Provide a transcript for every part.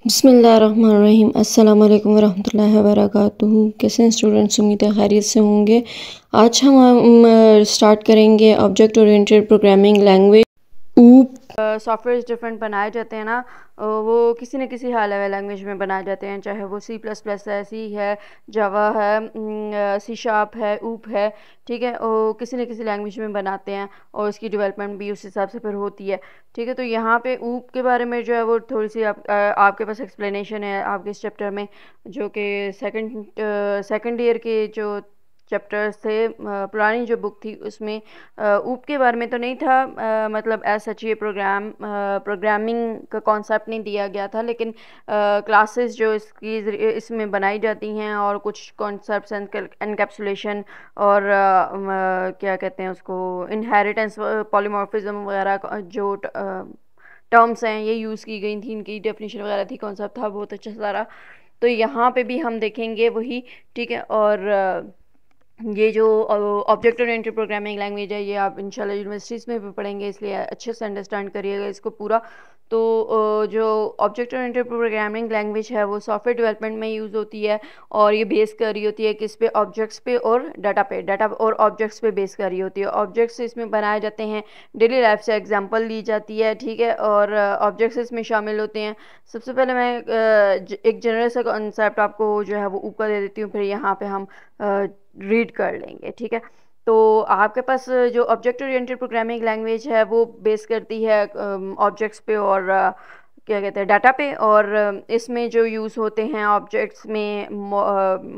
बिस्मिल्लाहिर्रहमानिर्रहीम। अस्सलाम वालेकुम वरहमतुल्लाहि वबरकातुहू। कैसे हैं स्टूडेंट्स? उम्मीद है खैरियत से होंगे। आज हम स्टार्ट करेंगे ऑब्जेक्ट ओरिएंटेड प्रोग्रामिंग लैंग्वेज ऊप। सॉफ्टवेयर डिफरेंट बनाए जाते हैं ना, वो किसी न किसी हाई लेवल लैंग्वेज में बनाए जाते हैं, चाहे वो C++ है, सी है, जावा है, C# है, ऊप है। ठीक है, वो किसी न किसी लैंग्वेज में बनाते हैं और उसकी डेवलपमेंट भी उस हिसाब से फिर होती है। ठीक है, तो यहाँ पे ऊप के बारे में जो है वो थोड़ी सी आपके पास एक्सप्लेनेशन है आपके इस चैप्टर में, जो कि सेकंड ईयर के जो चैप्टर्स थे, पुरानी जो बुक थी उसमें ऊप के बारे में तो नहीं था। मतलब एज सच ये प्रोग्रामिंग का कॉन्सेप्ट नहीं दिया गया था, लेकिन क्लासेस जो इसमें बनाई जाती हैं और कुछ कॉन्सेप्ट्स एनकैप्सुलेशन और क्या कहते हैं उसको, इनहेरिटेंस, पॉलीमॉर्फिज्म वगैरह जो टर्म्स हैं ये यूज़ की गई थी, इनकी डेफिनेशन वगैरह थी, कॉन्सेप्ट था बहुत अच्छा सारा। तो यहाँ पे भी हम देखेंगे वही। ठीक है, और ये जो ऑब्जेक्ट ओरिएंटेड प्रोग्रामिंग लैंग्वेज है, ये आप इंशाल्लाह यूनिवर्सिटीज़ में भी पढ़ेंगे, इसलिए अच्छे से अंडरस्टैंड करिएगा इसको पूरा। तो जो ऑब्जेक्ट ओरिएंटेड प्रोग्रामिंग लैंग्वेज है वो सॉफ्टवेयर डेवलपमेंट में यूज़ होती है, और ये बेस कर रही होती है किस पे, ऑब्जेक्ट्स पे और डाटा और ऑब्जेक्ट्स पे बेस कर रही होती है। ऑब्जेक्ट्स इसमें बनाए जाते हैं, डेली लाइफ से एग्जांपल ली जाती है। ठीक है, और ऑब्जेक्ट्स इसमें शामिल होते हैं। सबसे पहले मैं एक जनरल सा कॉन्सेप्ट आपको जो है वो ऊपर दे देती हूँ, फिर यहाँ पे हम रीड कर लेंगे। ठीक है, तो आपके पास जो ऑब्जेक्ट ओरिएंटेड प्रोग्रामिंग लैंग्वेज है वो बेस करती है ऑब्जेक्ट्स पे और क्या कहते हैं, डाटा पे। और इसमें जो यूज़ होते हैं ऑब्जेक्ट्स में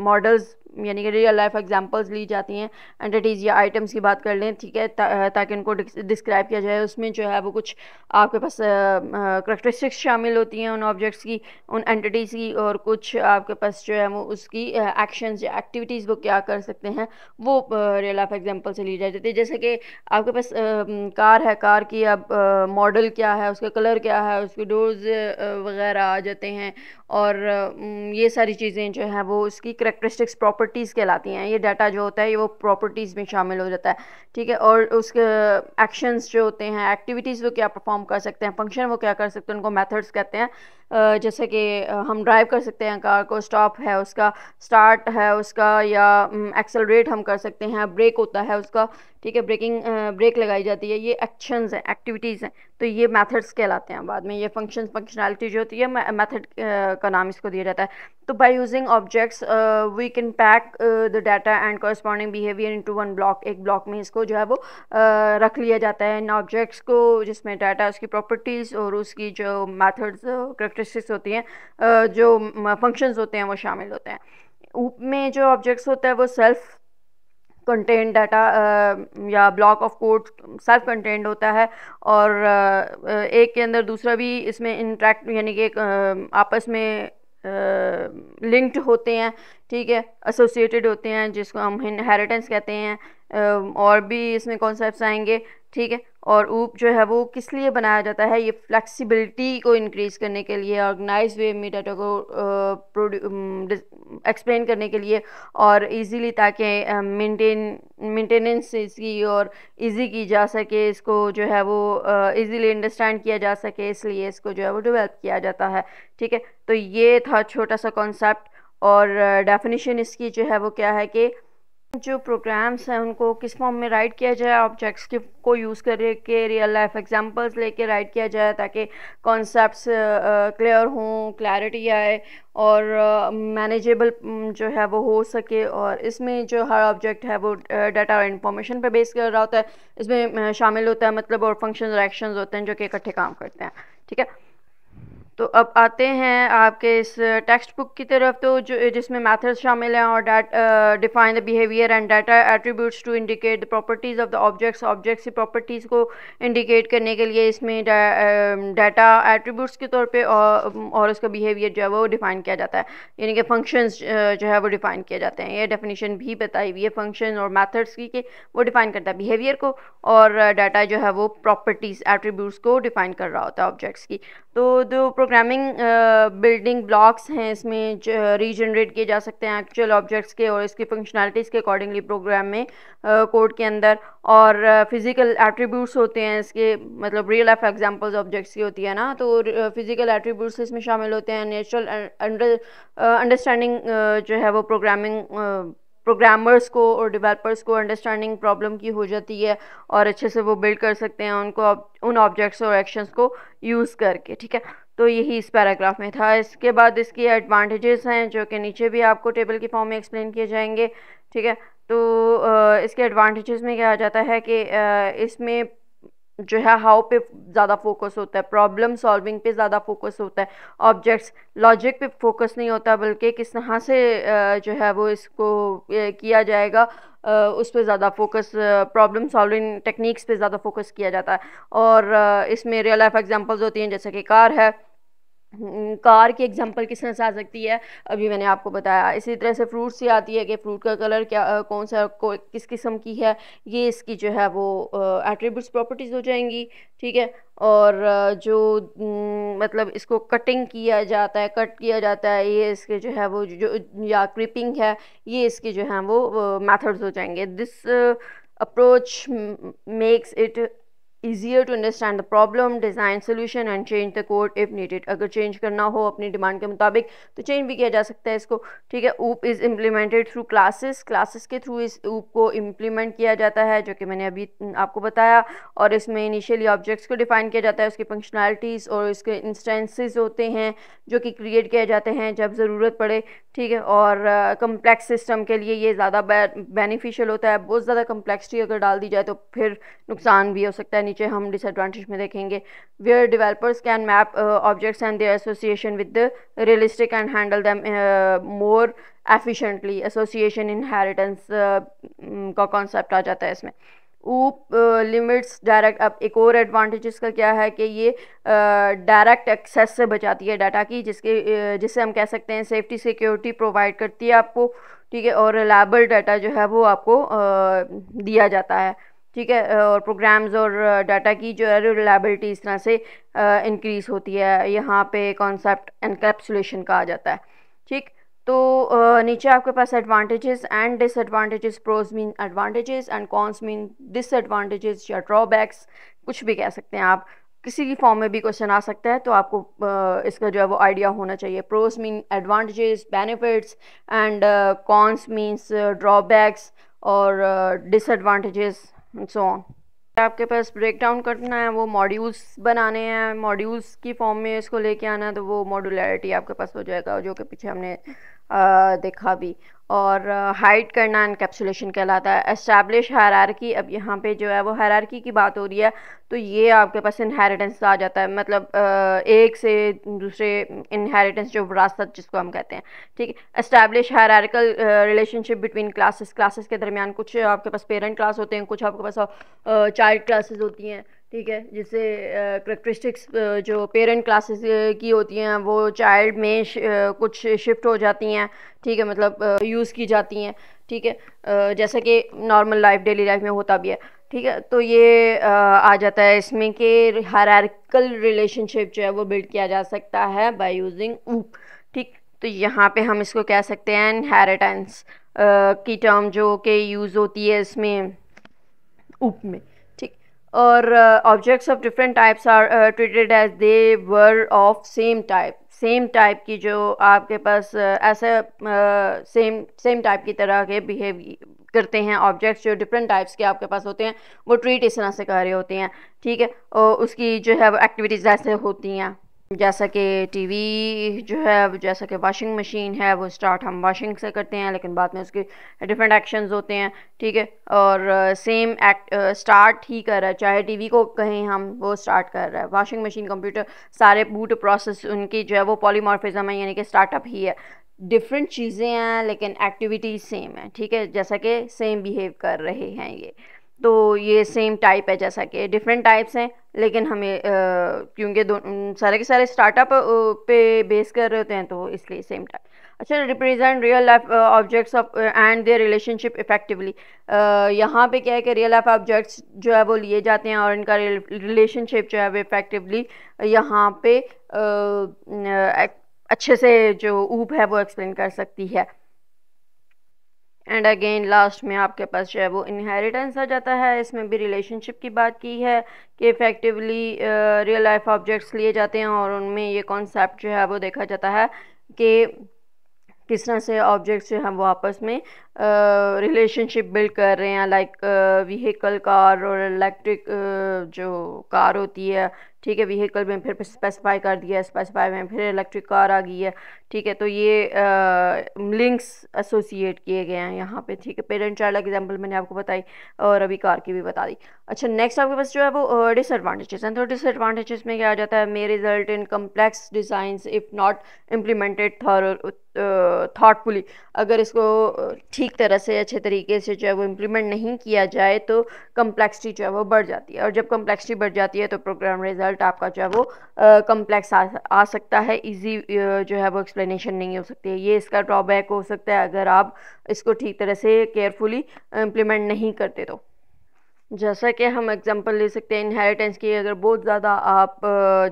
मॉडल्स, यानी कि रियल लाइफ एग्जांपल्स ली जाती हैं, एंटिटीज़ या आइटम्स की बात कर लें। ठीक है, ताकि उनको डिस्क्राइब किया जाए। उसमें जो है वो कुछ आपके पास करेक्टरिस्टिक्स शामिल होती हैं उन ऑब्जेक्ट्स की, उन एंटिटीज़ की, और कुछ आपके पास जो है वो उसकी एक्शंस या एक्टिविटीज़ वो क्या कर सकते हैं, वो रियल लाइफ एग्जांपल से ली जाती है। जैसे कि आपके पास कार है, कार की अब मॉडल क्या है, उसका कलर क्या है, उसके डोर्स वगैरह आ जाते हैं, और ये सारी चीज़ें जो हैं वो उसकी करेक्टरिस्टिक्स प्रॉपर्टीज़ कहलाती हैं। ये डाटा जो होता है ये वो प्रॉपर्टीज़ में शामिल हो जाता है। ठीक है, और उसके एक्शंस जो होते हैं, एक्टिविटीज़ वो क्या परफॉर्म कर सकते हैं, फंक्शन वो क्या कर सकते हैं, उनको मेथड्स कहते हैं। जैसे कि हम ड्राइव कर सकते हैं कार को, स्टॉप है उसका, स्टार्ट है उसका, या एक्सेलरेट हम कर सकते हैं, ब्रेक होता है उसका। ठीक है, ब्रेक लगाई जाती है, ये एक्शंस हैं, एक्टिविटीज़ हैं। तो ये मेथड्स कहलाते हैं। बाद में ये फंक्शनैलिटी जो होती है मेथड का नाम इसको दिया जाता है। तो by using objects we can pack the data and corresponding behaviour into one block. एक ब्लॉक में इसको जो है वो रख लिया जाता है इन ऑब्जेक्ट्स को, जिसमें डाटा, उसकी प्रॉपर्टीज़ और उसकी जो मेथड्स, करेक्टरिस्टिक्स होती हैं, जो फंक्शंस होते हैं वो शामिल होते हैं। में जो ऑब्जेक्ट्स होता है वो सेल्फ कंटेंट डाटा या block of code self content होता है, और एक के अंदर दूसरा भी इसमें इंटरेक्ट, यानी कि आपस में लिंक्ड होते हैं। ठीक है, एसोसिएटेड होते हैं, जिसको हम इनहेरिटेंस कहते हैं। और भी इसमें कॉन्सेप्ट्स आएंगे। ठीक है, और ऊप जो है वो किस लिए बनाया जाता है, ये फ्लेक्सिबिलिटी को इंक्रीज करने के लिए, ऑर्गेनाइज वे में डाटा को एक्सप्लेन करने के लिए, और इजीली, ताकि मेंटेनेंस इसकी और इजी की जा सके, इसको जो है वो इजीली अंडरस्टैंड किया जा सके, इसलिए इसको जो है वो डेवलप किया जाता है। ठीक है, तो ये था छोटा सा कॉन्सेप्ट। और डेफिनेशन इसकी जो है वो क्या है कि जो प्रोग्राम्स हैं उनको किस फॉर्म में राइट किया जाए, ऑब्जेक्ट्स के को यूज़ करके रियल लाइफ एग्जांपल्स लेके राइट किया जाए, ताकि कॉन्सेप्ट्स क्लियर हों, क्लैरिटी आए, और मैनेजेबल जो है वो हो सके। और इसमें जो हर ऑब्जेक्ट है वो डाटा और इंफॉर्मेशन पे बेस कर रहा होता है। इसमें शामिल होता है मतलब और फंक्शंस और एक्शंस होते हैं जो कि इकट्ठे काम करते हैं। ठीक है, तो अब आते हैं आपके इस टेक्स्ट बुक की तरफ, तो जो जिसमें मेथड्स शामिल हैं, और define the behaviour and data attributes to indicate the properties of the objects. Objects की प्रॉपर्टीज़ को इंडिकेट करने के लिए इसमें डाटा एट्रीब्यूट्स के तौर पे और उसका बिहेवियर जो है वो डिफाइन किया जाता है, यानी कि फंक्शंस जो है वो डिफाइन किए जाते हैं। ये डेफिनेशन भी बताई हुई है फंक्शन और मेथड्स की, कि वो डिफाइन करता है बिहेवियर को, और डाटा जो है वो प्रॉपर्टीज़ एट्रीब्यूट्स को डिफाइन कर रहा होता है ऑब्जेक्ट्स की। तो जो प्रोग्रामिंग बिल्डिंग ब्लॉक्स हैं, इसमें रीजनरेट किए जा सकते हैं एक्चुअल ऑब्जेक्ट्स के और इसकी फंक्शनैलिटीज़ के अकॉर्डिंगली प्रोग्राम में कोड के अंदर। और फिज़िकल एट्रीब्यूट्स होते हैं इसके, मतलब रियल लाइफ एग्जांपल्स ऑब्जेक्ट्स की होती है ना, तो फिज़िकल एट्रीब्यूट्स इसमें शामिल होते हैं। नेचुरल अंडरस्टैंडिंग जो है वो प्रोग्रामर्स को और डेवलपर्स को अंडरस्टैंडिंग प्रॉब्लम की हो जाती है और अच्छे से वो बिल्ड कर सकते हैं उनको उन ऑब्जेक्ट्स और एक्शंस को यूज़ करके, ठीक है। तो यही इस पैराग्राफ में था। इसके बाद इसकी एडवांटेजेस हैं जो कि नीचे भी आपको टेबल की फॉर्म में एक्सप्लेन किए जाएंगे, ठीक है। तो इसके एडवांटेजेस में क्या आ जाता है कि इसमें जो है हाउ पे ज़्यादा फोकस होता है, प्रॉब्लम सॉल्विंग पे ज़्यादा फोकस होता है, ऑब्जेक्ट्स लॉजिक पे फोकस नहीं होता, बल्कि किस तरह से जो है वो इसको किया जाएगा उस पर ज़्यादा फोकस, प्रॉब्लम सॉल्विंग टेक्निक्स पे ज़्यादा फोकस किया जाता है। और इसमें रियल लाइफ एग्जांपल्स होती हैं, जैसे कि कार है, कार की एग्जांपल किस तरह से आ सकती है अभी मैंने आपको बताया। इसी तरह से फ्रूट से आती है कि फ्रूट का कलर क्या कौन सा किस किस्म की है, ये इसकी जो है वो एट्रीब्यूट्स प्रॉपर्टीज़ हो जाएंगी, ठीक है। और जो मतलब इसको कटिंग किया जाता है, कट किया जाता है, ये इसके जो है वो जो या क्रिपिंग है, ये इसके जो है वो मेथड्स हो जाएंगे। This approach makes it easier to understand the problem, design solution and change the code if needed। अगर चेंज करना हो अपनी डिमांड के मुताबिक तो चेंज भी किया जा सकता है इसको, ठीक है। ऊप is implemented through classes, classes के थ्रू इस ऊप को इम्प्लीमेंट किया जाता है, जो कि मैंने अभी आपको बताया। और इसमें इनिशियली ऑब्जेक्ट्स को डिफाइन किया जाता है, उसकी फंक्शनैलिटीज़ और इसके इंस्टेंसेस होते हैं जो कि क्रिएट किए जाते हैं जब ज़रूरत पड़े, ठीक है। और कम्प्लेक्स सिस्टम के लिए ये ज़्यादा बेनिफिशियल होता है। बहुत ज़्यादा कम्प्लेक्सिटी अगर डाल दी जाए तो फिर नुकसान भी हो सकता है, नीचे हम डिसएडवांटेज में देखेंगे। Where developers can map objects and their association with the realistic and handle them more efficiently, association inheritance का कॉन्सेप्ट आ जाता है इसमें। ऊप लिमिट्स डायरेक्ट, अब एक और एडवांटेज का क्या है कि ये डायरेक्ट एक्सेस से बचाती है डाटा की, जिससे हम कह सकते हैं सेफ्टी सिक्योरिटी प्रोवाइड करती है आपको, ठीक है। और रिलायबल डाटा जो है वो आपको दिया जाता है, ठीक है। और प्रोग्राम्स और डाटा की जो है रिलायबिलिटी इस तरह से इंक्रीज होती है। यहाँ पे कॉन्सेप्ट एनकैप्सुलेशन का आ जाता है, ठीक। तो नीचे आपके पास advantages and disadvantages, pros mean advantages and cons mean disadvantages या ड्रॉबैक्स, कुछ भी कह सकते हैं आप। किसी भी फॉर्म में भी क्वेश्चन आ सकता है, तो आपको इसका जो है वो आइडिया होना चाहिए। Pros mean advantages, benefits and cons means drawbacks और डिसएडवांटेजेस सो ऑन। आपके पास ब्रेक डाउन करना है, वो मॉड्यूल्स बनाने हैं, मॉड्यूल्स की फॉर्म में इसको लेके आना है, तो वो मॉड्यूलैरिटी आपके पास हो जाएगा, जो कि पीछे हमने देखा भी। और हाइड करना एनकैप्सुलेशन कहलाता है। एस्टैब्लिश हायरार्की, अब यहाँ पे जो है वो हायरार्की की बात हो रही है, तो ये आपके पास इनहेरिटेंस आ जाता है, मतलब एक से दूसरे इनहेरिटेंस जो विरासत जिसको हम कहते हैं, ठीक है। Establish hierarchical relationship between classes, classes के दरमियान कुछ आपके पास पेरेंट क्लास होते हैं, कुछ आपके पास चाइल्ड क्लासेस होती हैं, ठीक है। जिससे करेक्टरिस्टिक्स जो पेरेंट क्लासेस की होती हैं वो चाइल्ड में कुछ शिफ्ट हो जाती हैं, ठीक है, मतलब यूज़ की जाती हैं, ठीक है, जैसा कि नॉर्मल लाइफ डेली लाइफ में होता भी है, ठीक है। तो ये आ जाता है इसमें कि हायरार्किकल रिलेशनशिप जो है वो बिल्ड किया जा सकता है बाय यूजिंग ऊप, ठीक। तो यहाँ पे हम इसको कह सकते हैं इनहेरिटेंस की टर्म जो कि यूज़ होती है इसमें ऊप में, ठीक। और objects of different types are treated as they were of same type, same type की जो आपके पास ऐसा सेम टाइप की तरह के बिहेव करते हैं ऑब्जेक्ट्स जो डिफरेंट टाइप्स के आपके पास होते हैं, वो ट्रीट इस तरह से कर रहे होते हैं, ठीक है। और उसकी जो है वो एक्टिविटीज़ ऐसे होती हैं, जैसा कि टीवी जो है, जैसा कि वॉशिंग मशीन है, वो स्टार्ट हम वॉशिंग से करते हैं, लेकिन बाद में उसके डिफरेंट एक्शंस होते हैं, ठीक है। और सेम एक्ट स्टार्ट ही कर रहा है, चाहे टीवी को कहें हम, वो स्टार्ट कर रहा है। वॉशिंग मशीन, कंप्यूटर, सारे बूट प्रोसेस उनकी जो है वो पॉलीमॉर्फिज्म है, यानी कि स्टार्टअप ही है। डिफरेंट चीज़ें हैं लेकिन एक्टिविटीज़ सेम है, ठीक है, जैसा कि सेम बिहेव कर रहे हैं ये, तो ये सेम टाइप है, जैसा कि डिफरेंट टाइप्स हैं, लेकिन हमें क्योंकि सारे के सारे स्टार्टअप पे बेस कर रहे होते हैं तो इसलिए सेम टाइप। अच्छा, represent real life objects of and their relationship effectively. यहाँ पे क्या है कि रियल लाइफ ऑब्जेक्ट्स जो है वो लिए जाते हैं और इनका रिलेशनशिप जो है वो इफेक्टिवली यहाँ पे अच्छे से जो ऊप है वो एक्सप्लेन कर सकती है। एंड अगेन लास्ट में आपके पास जो है वो इनहेरिटेंस आ जाता है। इसमें भी रिलेशनशिप की बात की है कि इफ़ेक्टिवली रियल लाइफ ऑब्जेक्ट्स लिए जाते हैं और उनमें ये कॉन्सेप्ट जो है वो देखा जाता है कि किस तरह से ऑब्जेक्ट्स जो हैं वो आपस में रिलेशनशिप बिल्ड कर रहे हैं, लाइक व्हीकल, कार और इलेक्ट्रिक जो कार होती है, ठीक है, व्हीकल में फिर स्पेसिफाई कर दिया, स्पेसिफाई में फिर इलेक्ट्रिक कार आ गई है, ठीक है, तो ये लिंक्स एसोसिएट किए गए हैं यहाँ पे, ठीक है। पेरेंट चाइल्ड एग्जांपल मैंने आपको बताई और अभी कार की भी बता दी। अच्छा, नेक्स्ट आपके पास जो है वो डिसएडवांटेजेस हैं। तो डिसएडवांटेजेस में क्या आ जाता है, may result in complex designs if not implemented thoughtfully. अगर इसको ठीक तरह से अच्छे तरीके से जो है वो इम्प्लीमेंट नहीं किया जाए तो कम्प्लेक्सिटी जो है वो बढ़ जाती है, और जब कम्प्लेक्सिटी बढ़ जाती है तो प्रोग्राम रिजल्ट आपका जो है वो कम्प्लेक्स आ सकता है, इजी जो है वो एक्सप्लेनेशन नहीं हो सकती है। ये इसका ड्रॉबैक हो सकता है अगर आप इसको ठीक तरह से केयरफुली इम्प्लीमेंट नहीं करते तो। जैसा कि हम एग्जांपल ले सकते हैं इनहेरिटेंस की, अगर बहुत ज़्यादा आप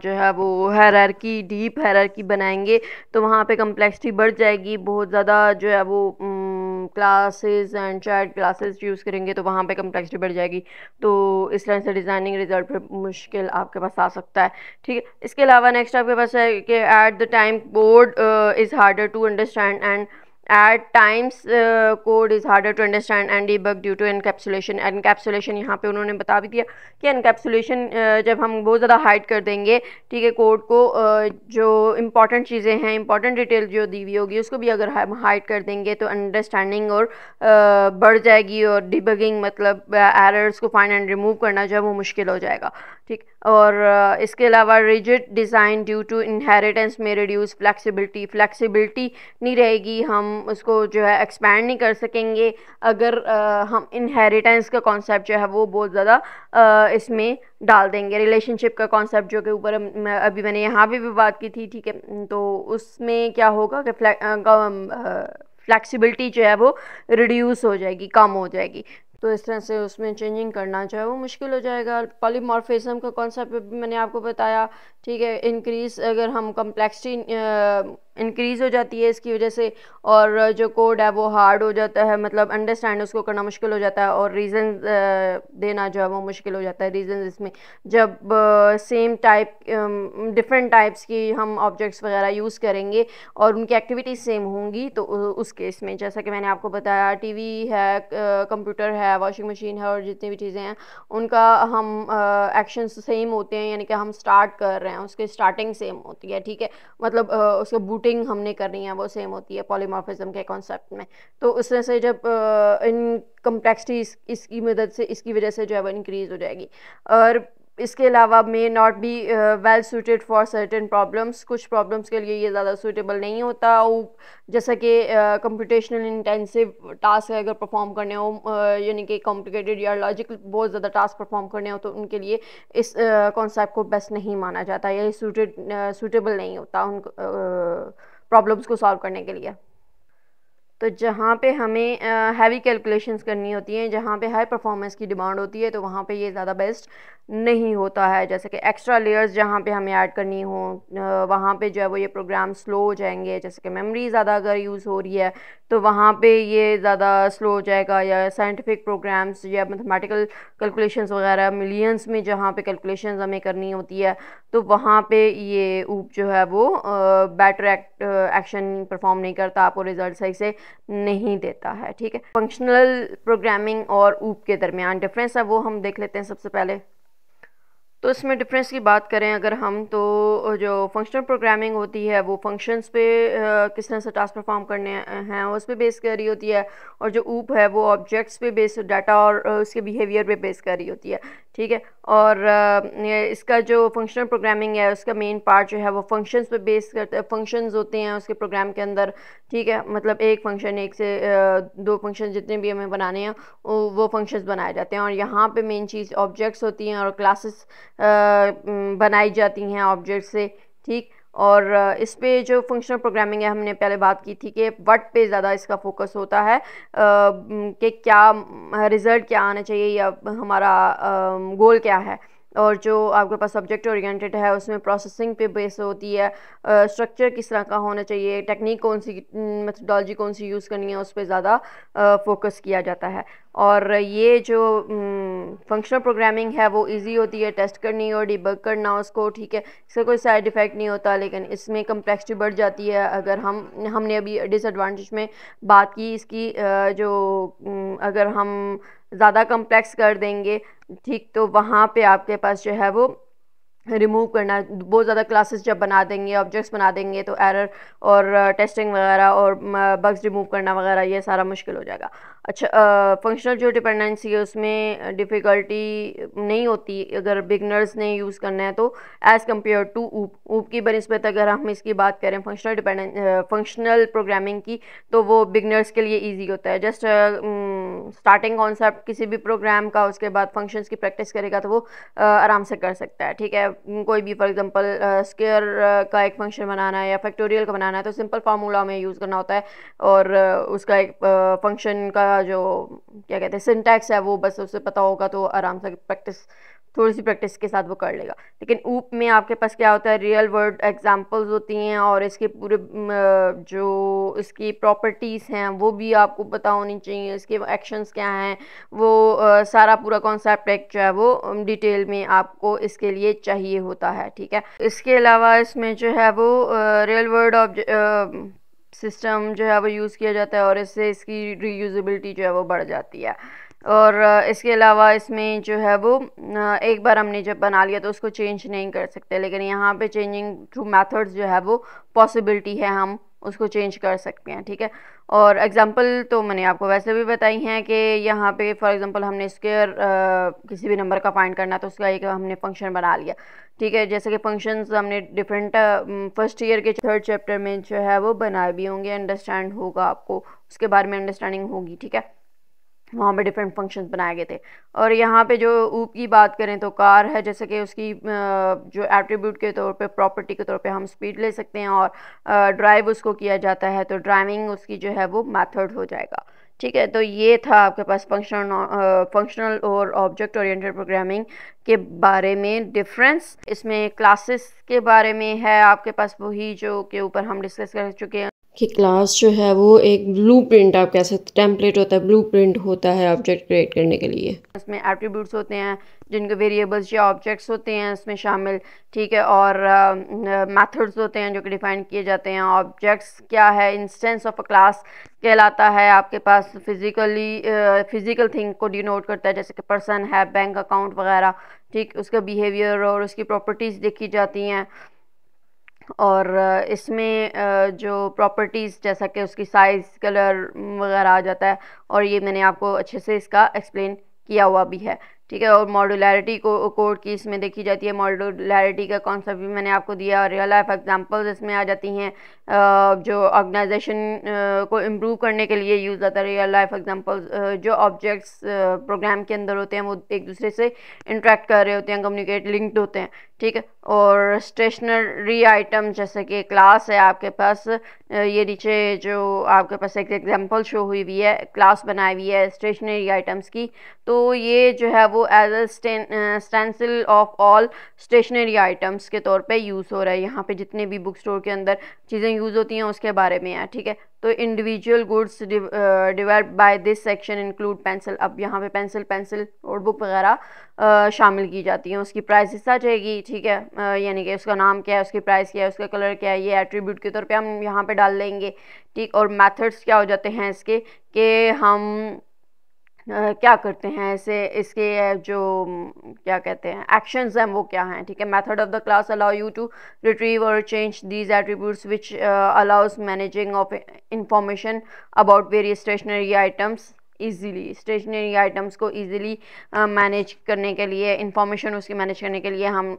जो है वो हायरार्की, डीप हायरार्की बनाएंगे तो वहाँ पे कम्प्लेक्सिटी बढ़ जाएगी। बहुत ज़्यादा जो है वो classes and child classes use करेंगे तो वहाँ पे कम्प्लेक्सिटी बढ़ जाएगी, तो इस तरह से डिज़ाइनिंग रिजल्ट पर मुश्किल आपके पास आ सकता है, ठीक है। इसके अलावा नेक्स्ट आपके पास है कि at the time code is harder to understand and at times code is harder to understand and debug due to encapsulation। encapsulation यहाँ पे उन्होंने बता भी दिया कि encapsulation जब हम बहुत ज़्यादा हाइड कर देंगे, ठीक है, कोड को, जो इम्पॉर्टेंट चीज़ें हैं, इम्पॉर्टेंट डिटेल जो दी हुई होगी उसको भी अगर हम हाइड कर देंगे तो अंडरस्टैंडिंग और बढ़ जाएगी, और डिबगिंग मतलब एरर्स को फाइंड एंड रिमूव करना जो है वो मुश्किल हो जाएगा, ठीक। और इसके अलावा rigid design due to inheritance में रिड्यूस फ्लेक्सिबिलिटी नहीं रहेगी, हम उसको जो है एक्सपैंड नहीं कर सकेंगे अगर हम इनहेरिटेंस का कॉन्सेप्ट जो है वो बहुत ज़्यादा इसमें डाल देंगे। रिलेशनशिप का कॉन्सेप्ट जो के ऊपर अभी मैंने यहाँ पे भी बात की थी, ठीक है, तो उसमें क्या होगा कि फ्लेक्सिबिलिटी जो है वो रिड्यूस हो जाएगी, कम हो जाएगी, तो इस तरह से उसमें चेंजिंग करना जो है वो मुश्किल हो जाएगा। पॉलीमॉर्फिज्म का कॉन्सेप्ट भी मैंने आपको बताया, ठीक है। इंक्रीज, अगर हम कम्प्लेक्सिटी इंक्रीज़ हो जाती है इसकी वजह से, और जो कोड है वो हार्ड हो जाता है, मतलब अंडरस्टैंड उसको करना मुश्किल हो जाता है, और रीज़न देना जो है वो मुश्किल हो जाता है। रीज़न इसमें जब सेम टाइप डिफरेंट टाइप्स की हम ऑब्जेक्ट्स वगैरह यूज़ करेंगे और उनकी एक्टिविटीज़ सेम होंगी तो उस केस में, जैसा कि मैंने आपको बताया, टीवी है, कंप्यूटर है, वॉशिंग मशीन है, और जितनी भी चीज़ें हैं उनका हम एक्शंस सेम होते हैं, यानी कि हम स्टार्ट कर रहे हैं, उसकी स्टार्टिंग सेम होती है, ठीक है, मतलब उसको बूटिंग हमने करनी है वो सेम होती है पॉलीमॉर्फिज्म के कॉन्सेप्ट में। तो उस तरह से जब इन कम्प्लेक्सिटी इसकी मदद से, इसकी वजह से जो है वो इंक्रीज़ हो जाएगी। और इसके अलावा may not be well suited for certain problems, कुछ प्रॉब्लम्स के लिए ये ज़्यादा सूटेबल नहीं होता, जैसा कि कंप्यूटेशनल इंटेंसिव टास्क अगर परफॉर्म करने हो, यानी कि कॉम्प्लिकेटेड या लॉजिकल बहुत ज़्यादा टास्क परफॉर्म करने हो, तो उनके लिए इस कॉन्सेप्ट को बेस्ट नहीं माना जाता, या सूटेबल नहीं होता उन प्रॉब्लम्स को सॉल्व करने के लिए। तो जहाँ पे हमें हैवी कैलकुलेशंस करनी होती हैं, जहाँ पे हाई परफॉर्मेंस की डिमांड होती है, तो वहाँ पे ये ज़्यादा बेस्ट नहीं होता है। जैसे कि एक्स्ट्रा लेयर्स जहाँ पे हमें ऐड करनी हो, वहाँ पे जो है वो ये प्रोग्राम स्लो हो जाएंगे। जैसे कि मेमोरी ज़्यादा अगर यूज़ हो रही है तो वहाँ पे ये ज़्यादा स्लो हो जाएगा, या साइंटिफिक प्रोग्राम्स या मैथमेटिकल कैलकुलेशंस वगैरह मिलियंस में जहाँ पे कैलकुलेशंस हमें करनी होती है, तो वहाँ पे ये ऊप जो है वो बेटर एक्शन परफॉर्म नहीं करता, आपको रिजल्ट सही से नहीं देता है, ठीक है। फंक्शनल प्रोग्रामिंग और ऊप के दरमियान डिफरेंस है वो हम देख लेते हैं सबसे पहले। तो इसमें डिफरेंस की बात करें अगर हम, तो जो फंक्शनल प्रोग्रामिंग होती है वो फंक्शंस पे किस तरह से टास्क परफॉर्म करने हैं उस पे बेस कर रही होती है, और जो ऊप है वो ऑब्जेक्ट्स पे बेस, डाटा और उसके बिहेवियर पे बेस कर रही होती है, ठीक है। और इसका जो फंक्शनल प्रोग्रामिंग है उसका मेन पार्ट जो है वो फंक्शंस पे बेस करता है, फंक्शंस होते हैं उसके प्रोग्राम के अंदर, ठीक है। मतलब एक फंक्शन, एक से दो फंक्शन जितने भी हमें बनाने हैं वो फंक्शंस बनाए जाते हैं, और यहाँ पे मेन चीज़ ऑब्जेक्ट्स होती हैं और क्लासेस बनाई जाती हैं ऑब्जेक्ट से, ठीक। और इस पे जो फंक्शनल प्रोग्रामिंग है हमने पहले बात की थी कि व्हाट पे ज़्यादा इसका फोकस होता है, कि क्या रिज़ल्ट क्या आना चाहिए या हमारा गोल क्या है। और जो आपके पास सब्जेक्ट ओरिएंटेड है उसमें प्रोसेसिंग पे बेस होती है, स्ट्रक्चर किस तरह का होना चाहिए, टेक्निक कौन सी, मेथडोलॉजी कौन सी यूज़ करनी है, उस पर ज़्यादा फोकस किया जाता है। और ये जो फंक्शनल प्रोग्रामिंग है वो इजी होती है टेस्ट करनी और डिबग करना उसको, ठीक है। इसका कोई साइड इफ़ेक्ट नहीं होता, लेकिन इसमें कम्प्लेक्सिटी बढ़ जाती है अगर हमने अभी डिसएडवांटेज में बात की इसकी, जो अगर हम ज़्यादा कम्प्लेक्स कर देंगे, ठीक, तो वहाँ पे आपके पास जो है वो रिमूव करना, बहुत ज़्यादा क्लासेस जब बना देंगे, ऑब्जेक्ट्स बना देंगे, तो एरर और टेस्टिंग वगैरह और बग्स रिमूव करना वगैरह ये सारा मुश्किल हो जाएगा। अच्छा, फंक्शनल जो डिपेंडेंसी है उसमें डिफ़िकल्टी नहीं होती अगर बिगनर्स ने यूज़ करना है तो, एज़ कम्पेयर टू ऊप की बनिस्बत अगर हम इसकी बात करें फंक्शनल प्रोग्रामिंग की, तो वो बिगनर्स के लिए ईजी होता है। जस्ट स्टार्टिंग कॉन्सेप्ट किसी भी प्रोग्राम का, उसके बाद फंक्शंस की प्रैक्टिस करेगा तो वो आराम से कर सकता है, ठीक है। कोई भी फॉर एग्जांपल स्क्वायर का एक फंक्शन बनाना है या फैक्टोरियल का बनाना है तो सिंपल फार्मूला में यूज़ करना होता है, और उसका एक फंक्शन का जो क्या कहते हैं सिंटैक्स है वो बस उसे पता होगा तो आराम से थोड़ी सी प्रैक्टिस के साथ वो कर लेगा। लेकिन ऊप में आपके पास क्या होता है, रियल वर्ल्ड एग्जांपल्स होती हैं और इसके पूरे जो इसकी प्रॉपर्टीज़ हैं वो भी आपको पता होनी चाहिए, इसके एक्शंस क्या हैं वो सारा पूरा कॉन्सेप्ट एक जो है वो डिटेल में आपको इसके लिए चाहिए होता है, ठीक है। इसके अलावा इसमें जो है वो रियल वर्ल्ड सिस्टम जो है वो यूज़ किया जाता है और इससे इसकी रीयूजेबिलिटी जो है वो बढ़ जाती है। और इसके अलावा इसमें जो है वो एक बार हमने जब बना लिया तो उसको चेंज नहीं कर सकते, लेकिन यहाँ पे चेंजिंग थ्रू मेथड्स जो है वो पॉसिबिलिटी है, हम उसको चेंज कर सकते हैं, ठीक है। और एग्जांपल तो मैंने आपको वैसे भी बताई हैं कि यहाँ पे फॉर एग्जांपल हमने स्क्वायर किसी भी नंबर का फाइंड करना तो उसका एक हमने फंक्शन बना लिया, ठीक है। जैसे कि फंक्शंस हमने डिफरेंट फर्स्ट ईयर के थर्ड चैप्टर में जो है वो बनाए भी होंगे, अंडरस्टैंड होगा आपको, उसके बारे में अंडरस्टैंडिंग होगी, ठीक है। वहाँ पे डिफरेंट फंक्शंस बनाए गए थे। और यहाँ पे जो ऊप की बात करें तो कार है, जैसे कि उसकी जो एट्रीब्यूट के तौर पे, प्रॉपर्टी के तौर पे हम स्पीड ले सकते हैं, और ड्राइव उसको किया जाता है तो ड्राइविंग उसकी जो है वो मेथड हो जाएगा, ठीक है। तो ये था आपके पास फंक्शनल और ऑब्जेक्ट ओरिएंटेड प्रोग्रामिंग के बारे में डिफरेंस। इसमें क्लासेस के बारे में है आपके पास वही जो के ऊपर हम डिस्कस कर चुके हैं कि क्लास जो है वो एक ब्लूप्रिंट, आप कह सकते टेम्पलेट होता है, ब्लूप्रिंट होता है ऑब्जेक्ट क्रिएट करने के लिए। इसमें एट्रीब्यूट्स होते हैं जिनके वेरिएबल्स या ऑब्जेक्ट्स होते हैं इसमें शामिल, ठीक है। और मेथड्स होते हैं जो कि डिफाइन किए जाते हैं। ऑब्जेक्ट्स क्या है, इंस्टेंस ऑफ अ क्लास कहलाता है आपके पास, फिजिकल थिंग को डिनोट करता है, जैसे कि पर्सन है, बैंक अकाउंट वगैरह, ठीक। उसका बिहेवियर और उसकी प्रॉपर्टीज़ देखी जाती हैं। और इसमें जो प्रॉपर्टीज़ जैसा कि उसकी साइज़, कलर वगैरह आ जाता है, और ये मैंने आपको अच्छे से इसका एक्सप्लेन किया हुआ भी है, ठीक है। और मॉड्यूलैरिटी को कोड की इसमें देखी जाती है, मॉड्यूलैरिटी का कॉन्सेप्ट भी मैंने आपको दिया। रियल लाइफ एग्जांपल्स इसमें आ जाती हैं, जो ऑर्गेनाइजेशन को इम्प्रूव करने के लिए यूज़ आता है। रियल लाइफ एग्जांपल्स जो ऑब्जेक्ट्स प्रोग्राम के अंदर होते हैं वो एक दूसरे से इंटरेक्ट कर रहे होते हैं, कम्युनिकेट, लिंक्ड होते हैं, ठीक है। और स्टेशनरी आइटम जैसे कि क्लास है आपके पास, ये नीचे जो आपके पास एक एग्जांपल शो हुई हुई है, क्लास बनाई हुई है स्टेशनरी आइटम्स की, तो ये जो है वो as a stencil of all stationery items के तौर पे यूज़ हो रहा है। यहाँ पे जितने भी बुक स्टोर के अंदर चीज़ें यूज़ होती हैं उसके बारे में है, ठीक है। तो individual goods developed by this section include pencil. अब यहाँ पे पेंसिल नोटबुक वगैरह शामिल की जाती हैं। उसकी प्राइस आ जाएगी, ठीक है, यानी कि उसका नाम क्या है, उसकी प्राइस क्या है, उसका कलर क्या है, ये एट्रीब्यूट के तौर पे हम यहाँ पे डाल लेंगे, ठीक। और मेथड्स क्या हो जाते हैं इसके कि हम क्या करते हैं ऐसे, इसके जो क्या कहते हैं एक्शंस हैं वो क्या हैं, ठीक है। Method of the class allow you to retrieve और change these attributes which allows managing of information about various stationery items easily. Stationery items को ईजिली मैनेज करने के लिए, इंफॉर्मेशन उसकी मैनेज करने के लिए हम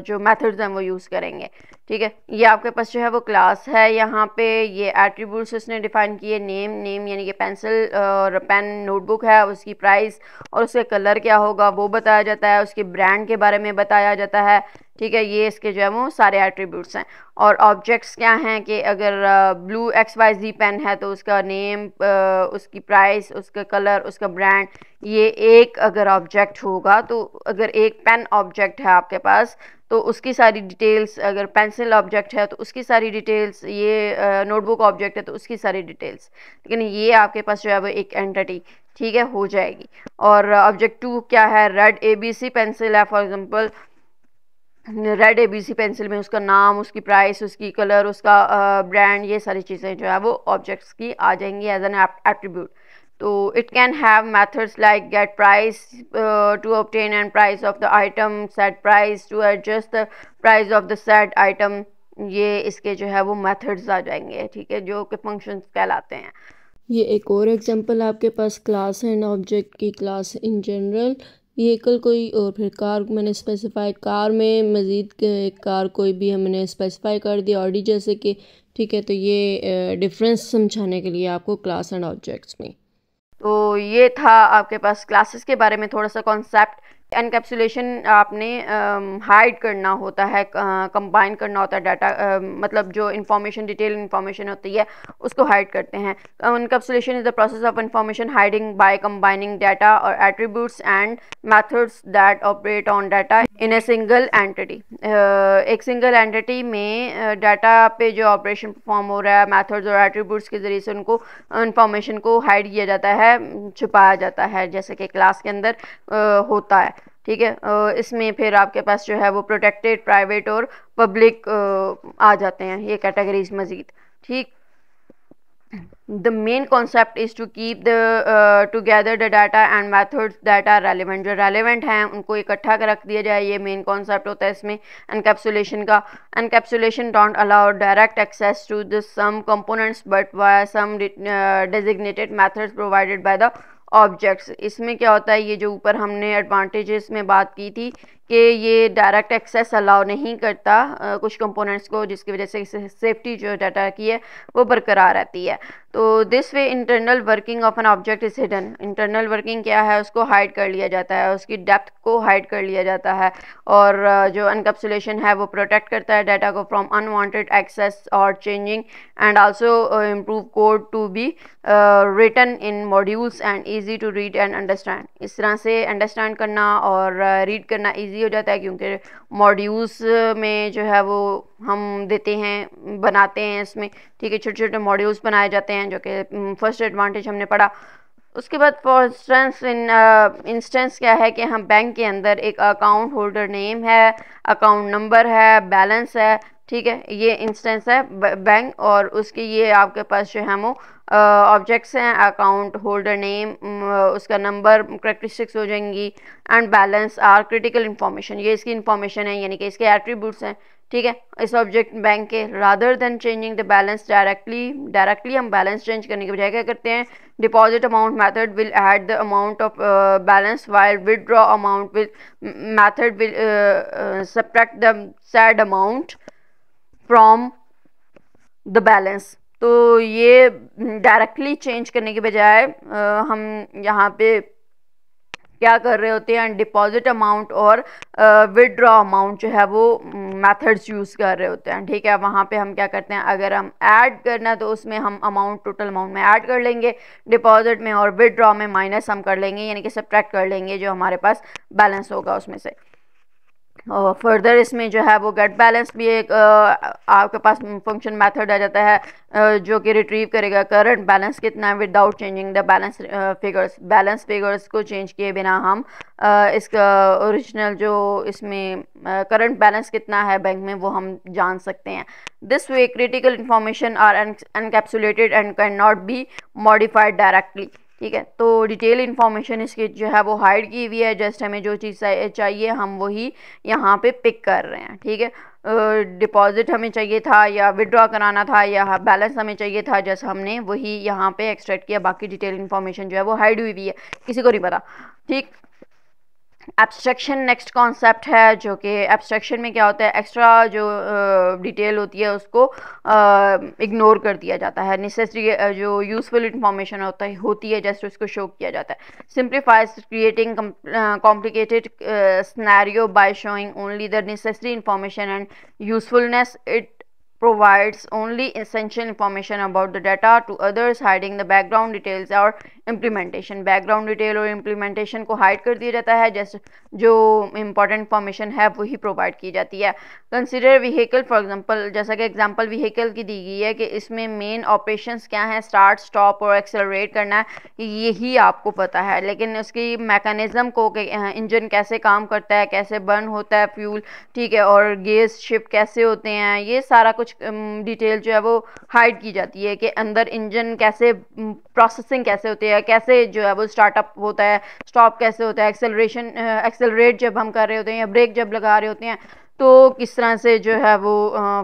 जो मेथड्स हैं वो यूज़ करेंगे, ठीक है। ये आपके पास जो है वो क्लास है, यहाँ पे ये एट्रीब्यूट्स उसने डिफाइन किए। नेम यानी कि पेंसिल और पेन नोटबुक है, उसकी प्राइस और उसके कलर क्या होगा वो बताया जाता है, उसके ब्रांड के बारे में बताया जाता है, ठीक है। ये इसके जो है वो सारे एट्रीब्यूट्स हैं। और ऑब्जेक्ट्स क्या हैं कि अगर ब्लू XYZ पेन है तो उसका नेम, उसकी प्राइस, उसका कलर, उसका ब्रांड, ये एक अगर ऑब्जेक्ट होगा तो अगर एक पेन ऑब्जेक्ट है आपके पास तो उसकी सारी डिटेल्स, अगर पेंसिल ऑब्जेक्ट है तो उसकी सारी डिटेल्स, ये नोटबुक ऑब्जेक्ट है तो उसकी सारी डिटेल्स, लेकिन ये आपके पास जो है वो एक एंटिटी, ठीक है, हो जाएगी। और ऑब्जेक्ट 2 क्या है, रेड ABC पेंसिल है for example, red ABC pencil में उसका नाम, उसकी प्राइस, उसकी कलर, उसका ब्रांड, ये सारी चीज़ें जो है वो ऑब्जेक्ट्स की आ जाएंगी एज एन एट्रीब्यूट। तो it can have methods like get price to obtain and price of the item, set price to adjust the price of the set item. ये इसके जो है वो मेथड्स आ जाएंगे, ठीक है, जो कि फंक्शंस कहलाते हैं। ये एक और एग्जांपल आपके पास क्लास एंड ऑब्जेक्ट की, क्लास इन जनरल, व्हीकल कोई और फिर कार मैंने स्पेसिफाइड, कार में मज़ीद कार कोई भी हमने स्पेसिफाई कर दिया ऑडी जैसे कि, ठीक है। तो ये डिफरेंस समझाने के लिए आपको क्लास एंड ऑब्जेक्ट्स में। तो ये था आपके पास क्लासेस के बारे में थोड़ा सा कॉन्सेप्ट। एनकैप्सुलेशन आपने हाइड करना होता है, कंबाइन करना होता है डाटा, मतलब जो इंफॉर्मेशन, डिटेल इंफॉर्मेशन होती है उसको हाइड करते हैं। Encapsulation is the process of information hiding by combining data और attributes and methods that operate on data in a single entity. एक सिंगल एंटिटी में डाटा पे जो ऑपरेशन परफॉर्म हो रहा है, मेथड्स और एट्रीब्यूट्स के ज़रिए से उनको इंफॉर्मेशन को हाइड किया जाता है, छुपाया जाता है, जैसे कि क्लास के अंदर होता है, ठीक है। इसमें फिर आपके पास जो है वो प्रोटेक्टेड, प्राइवेट और पब्लिक आ जाते हैं ये कैटेगरीज मज़ीद, ठीक। The main concept is to keep the together the data and methods that are relevant। जो relevant हैं उनको इकट्ठा कर रख दिया जाए, ये main concept होता है इसमें encapsulation का। encapsulation don't allow direct access to the some components but via some designated methods provided by the objects. इसमें क्या होता है, ये जो ऊपर हमने एडवांटेजेस में बात की थी कि ये डायरेक्ट एक्सेस अलाउ नहीं करता कुछ कंपोनेंट्स को, जिसकी वजह से सेफ्टी जो डाटा की है वो बरकरार रहती है। तो this way internal working of an object is hidden. Internal working क्या है, उसको हाइड कर लिया जाता है, उसकी डेप्थ को हाइड कर लिया जाता है। और जो एनकैप्सुलेशन है वो प्रोटेक्ट करता है डाटा को फ्रॉम अनवांटेड एक्सेस और changing and also improve code to be written in modules and easy to read and understand. इस तरह से अंडरस्टैंड करना और रीड करना ईजी हो जाता है, क्योंकि मॉड्यूल्स में जो है वो हम देते हैं, बनाते हैं इसमें, ठीक है, छोटे छोटे मॉड्यूल्स बनाए जाते हैं, जो कि फर्स्ट एडवांटेज हमने पढ़ा। उसके बाद फॉर इंस्टेंस इंस्टेंस क्या है कि हम बैंक के अंदर एक अकाउंट होल्डर नेम है, अकाउंट नंबर है, बैलेंस है, ठीक है, ये इंस्टेंस है बैंक। और उसके ये आपके पास जो है वो ऑब्जेक्ट्स हैं, अकाउंट होल्डर नेम, उसका नंबर, करेक्टरिस्टिक्स हो जाएंगी, and balance are critical information, ये इसकी इंफॉर्मेशन है, यानी कि इसके एट्रीब्यूट्स हैं, ठीक है, इस ऑब्जेक्ट बैंक के। Rather than changing the balance directly हम बैलेंस चेंज करने के बजाय क्या करते हैं, deposit amount method will add the amount of balance while withdraw amount will method will subtract the sad amount from the balance. तो ये डायरेक्टली चेंज करने के बजाय हम यहाँ पे क्या कर रहे होते हैं, डिपॉजिट अमाउंट और विदड्रॉ अमाउंट जो है वो मेथड्स यूज़ कर रहे होते हैं, ठीक है। वहाँ पे हम क्या करते हैं, अगर हम ऐड करना है तो उसमें हम अमाउंट टोटल अमाउंट में ऐड कर लेंगे, डिपॉजिट में और विदड्रॉ में माइनस हम कर लेंगे, यानी कि सब्ट्रैक्ट कर लेंगे जो हमारे पास बैलेंस होगा उसमें से। और फर्दर इसमें जो है वो गेट बैलेंस भी एक आपके पास फंक्शन मेथड आ जाता है जो कि रिट्रीव करेगा करंट बैलेंस कितना है without changing the balance figures. Balance figures को चेंज किए बिना हम इसका ओरिजिनल जो इसमें करंट बैलेंस कितना है बैंक में वो हम जान सकते हैं। This way critical information are encapsulated and can not be modified directly. ठीक है। तो डिटेल इन्फॉर्मेशन इसकी जो है वो हाइड की हुई है, जस्ट हमें जो चीज़ चाहिए हम वही यहाँ पे पिक कर रहे हैं, ठीक है। डिपॉजिट हमें चाहिए था या विड्रॉ कराना था या बैलेंस हमें चाहिए था, जैसे हमने वही यहाँ पे एक्सट्रैक्ट किया, बाकी डिटेल इन्फॉर्मेशन जो है वो हाइड हुई है, किसी को नहीं पता, ठीक। एब्स्ट्रैक्शन नेक्स्ट कॉन्सेप्ट है, जो कि एब्स्ट्रैक्शन में क्या होता है, एक्स्ट्रा जो डिटेल होती है उसको इग्नोर कर दिया जाता है, नेसेसरी जो यूजफुल इंफॉर्मेशन होती है जस्ट उसको शो किया जाता है। Simplifies creating complicated scenario by showing only the necessary information and usefulness. It provides only essential information about the data to others, hiding the background details or implementation। background detail और implementation को hide कर दिया जाता है, जैसे जो important information है वही provide की जाती है। consider vehicle for example, जैसा कि example vehicle की दी गई है कि इसमें main operations क्या है, start stop और accelerate करना है, यही आपको पता है, लेकिन उसकी mechanism को कि इंजन कैसे काम करता है, कैसे बर्न होता है फ्यूल, ठीक है, और गेयर्स शिफ्ट कैसे होते हैं, ये सारा कुछ डिटेल जो है वो हाइड की जाती है कि अंदर इंजन कैसे प्रोसेसिंग कैसे होती है, कैसे जो है वो स्टार्टअप होता है, स्टॉप कैसे होता है, एक्सेलरेट जब हम कर रहे होते हैं या ब्रेक जब लगा रहे होते हैं तो किस तरह से जो है वो